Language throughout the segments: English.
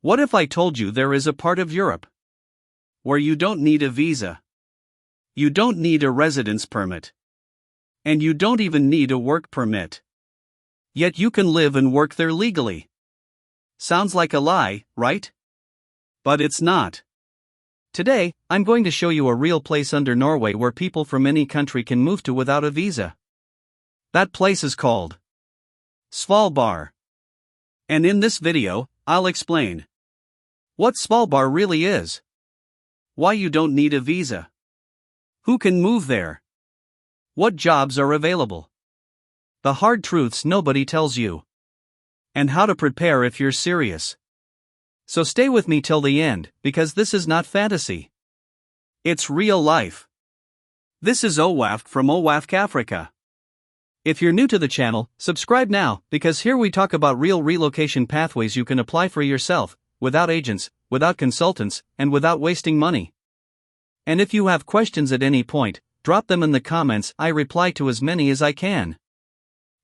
What if I told you there is a part of Europe where you don't need a visa, you don't need a residence permit, and you don't even need a work permit, yet you can live and work there legally? Sounds like a lie, right? But it's not. Today, I'm going to show you a real place under Norway where people from any country can move to without a visa. That place is called Svalbard. And in this video, I'll explain what Svalbard really is, why you don't need a visa, who can move there, what jobs are available, the hard truths nobody tells you, and how to prepare if you're serious. So stay with me till the end, because this is not fantasy. It's real life. This is Owafk from Owafk Africa. If you're new to the channel, subscribe now, because here we talk about real relocation pathways you can apply for yourself, without agents, without consultants, and without wasting money. And if you have questions at any point, drop them in the comments. I reply to as many as I can.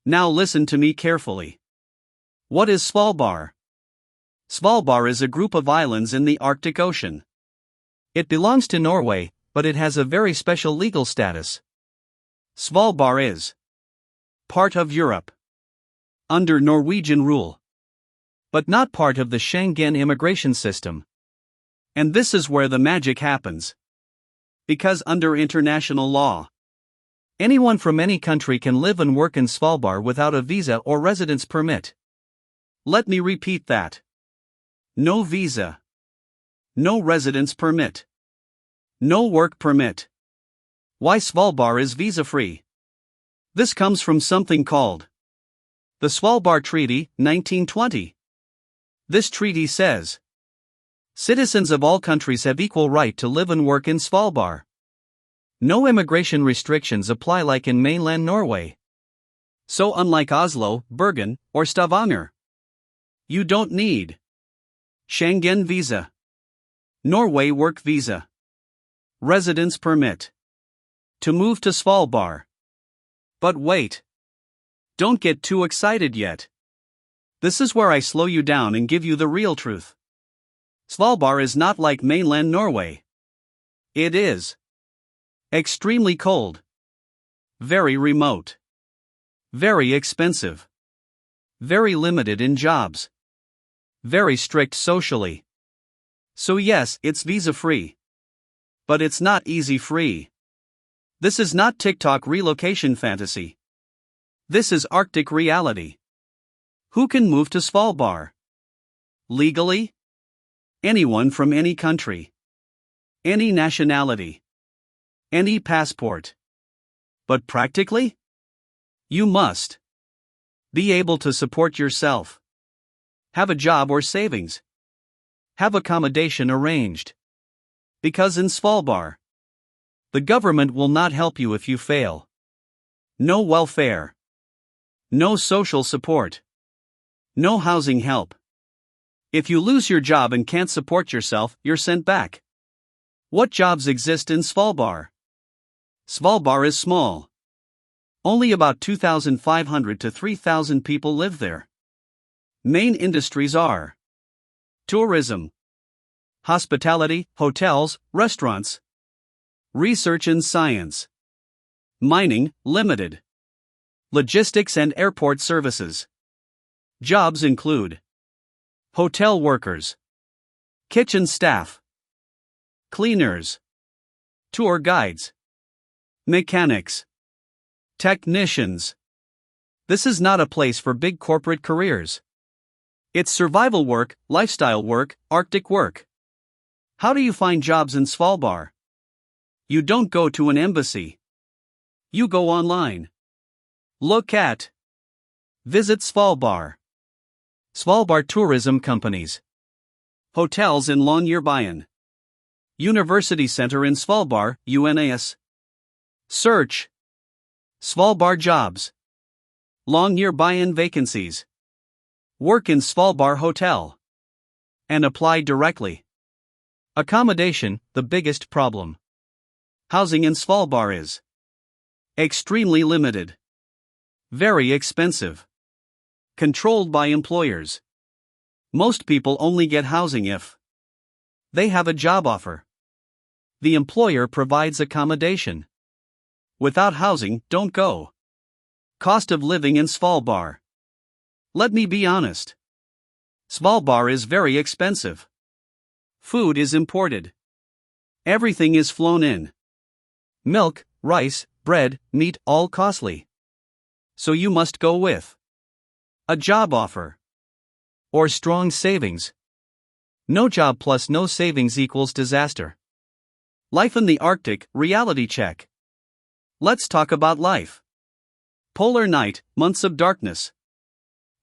Now listen to me carefully. What is Svalbard? Svalbard is a group of islands in the Arctic Ocean. It belongs to Norway, but it has a very special legal status. Svalbard is part of Europe, under Norwegian rule, but not part of the Schengen immigration system. And this is where the magic happens. Because under international law, anyone from any country can live and work in Svalbard without a visa or residence permit. Let me repeat that. No visa, no residence permit, no work permit. Why Svalbard is visa-free? This comes from something called the Svalbard Treaty, 1920. This treaty says, citizens of all countries have equal right to live and work in Svalbard. No immigration restrictions apply like in mainland Norway. So unlike Oslo, Bergen, or Stavanger, you don't need Schengen visa, Norway work visa, residence permit to move to Svalbard. But wait. Don't get too excited yet. This is where I slow you down and give you the real truth. Svalbard is not like mainland Norway. It is extremely cold, very remote, very expensive, very limited in jobs, very strict socially. So yes, it's visa-free. But it's not easy-free. This is not TikTok relocation fantasy. This is Arctic reality. Who can move to Svalbard? Legally? Anyone from any country. Any nationality. Any passport. But practically? You must be able to support yourself. Have a job or savings. Have accommodation arranged. Because in Svalbard, the government will not help you if you fail. No welfare. No social support. No housing help. If you lose your job and can't support yourself, you're sent back. What jobs exist in Svalbard? Svalbard is small. Only about 2,500 to 3,000 people live there. Main industries are tourism, hospitality, hotels, restaurants, research and science, mining, limited, logistics and airport services. Jobs include hotel workers, kitchen staff, cleaners, tour guides, mechanics, technicians. This is not a place for big corporate careers. It's survival work, lifestyle work, Arctic work. How do you find jobs in Svalbard? You don't go to an embassy. You go online. Look at Visit Svalbard. Svalbard tourism companies. Hotels in Longyearbyen. University Center in Svalbard, UNAS. Search Svalbard jobs. Longyearbyen vacancies. Work in Svalbard hotel. And apply directly. Accommodation, the biggest problem. Housing in Svalbard is extremely limited. Very expensive. Controlled by employers. Most people only get housing if they have a job offer. The employer provides accommodation. Without housing, don't go. Cost of living in Svalbard. Let me be honest. Svalbard is very expensive. Food is imported. Everything is flown in. Milk, rice, bread, meat, all costly. So you must go with a job offer or strong savings. No job plus no savings equals disaster. Life in the Arctic, reality check. Let's talk about life. Polar night, months of darkness.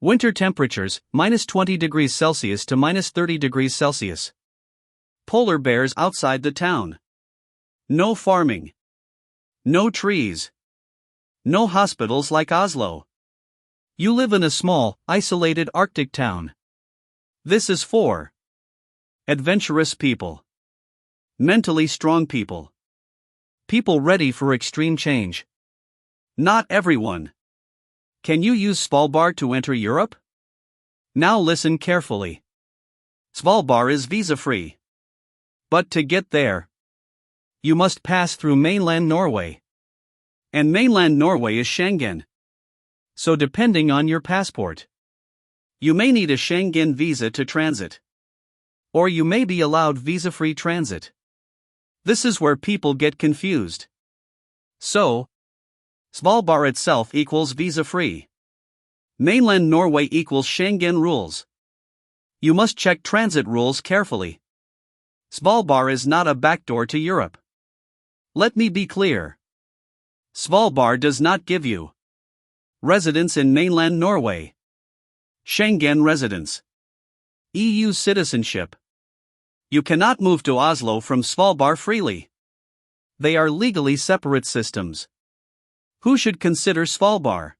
Winter temperatures, -20 degrees Celsius to -30 degrees Celsius. Polar bears outside the town. No farming. No trees. No hospitals like Oslo. You live in a small, isolated Arctic town. This is for adventurous people. Mentally strong people. People ready for extreme change. Not everyone. Can you use Svalbard to enter Europe? Now listen carefully. Svalbard is visa-free. But to get there, you must pass through mainland Norway. And mainland Norway is Schengen. So depending on your passport, you may need a Schengen visa to transit. Or you may be allowed visa-free transit. This is where people get confused. So, Svalbard itself equals visa-free. Mainland Norway equals Schengen rules. You must check transit rules carefully. Svalbard is not a backdoor to Europe. Let me be clear. Svalbard does not give you residence in mainland Norway, Schengen residence, EU citizenship. You cannot move to Oslo from Svalbard freely. They are legally separate systems. Who should consider Svalbard?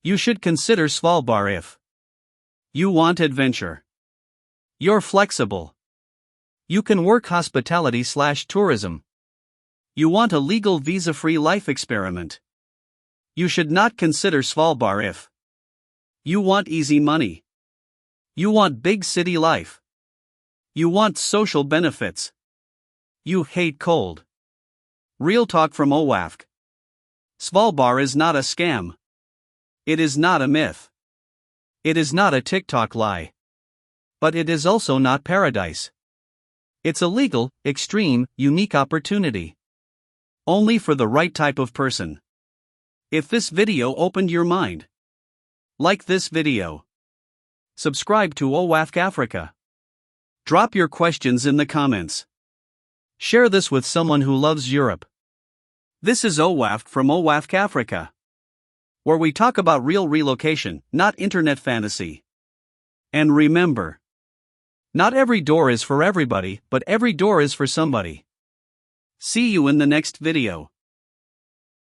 You should consider Svalbard if you want adventure. You're flexible. You can work hospitality/tourism. You want a legal visa-free life experiment. You should not consider Svalbard if you want easy money. You want big city life. You want social benefits. You hate cold. Real talk from Owafk. Svalbard is not a scam. It is not a myth. It is not a TikTok lie. But it is also not paradise. It's a legal, extreme, unique opportunity. Only for the right type of person. If this video opened your mind, like this video. Subscribe to Owafk Africa. Drop your questions in the comments. Share this with someone who loves Europe. This is Owafk from Owafk Africa, where we talk about real relocation, not internet fantasy. And remember, not every door is for everybody, but every door is for somebody. See you in the next video.